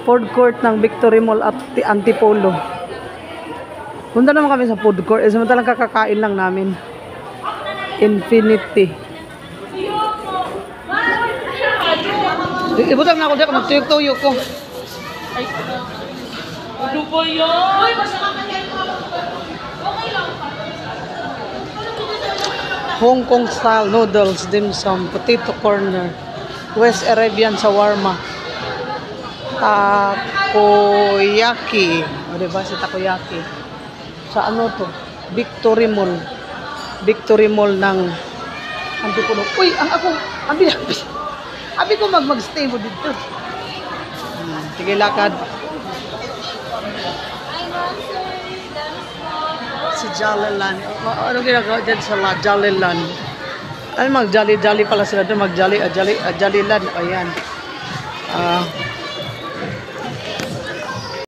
Food court ng Victory Mall at Antipolo. Punta naman kami sa food court. Samantalang kakakain lang namin. Infinity. Ibutang na ako dyan. Magtuyok-tuyok ko. Ay, ano ba yan? Hong Kong style noodles, dim sum, potato corner, West Arabian shawarma, takoyaki. O diba si takoyaki? Sa ano to? Victory Mall. Victory Mall ng Antipolo. Uy, abi ko magstay mo dito. Sige, lakad. Si Jollyland. Ano ginagawa dyan sa Jollyland? Ay, mag-jolly-jolly pala sila doon. Mag-jolly-land. Ayan.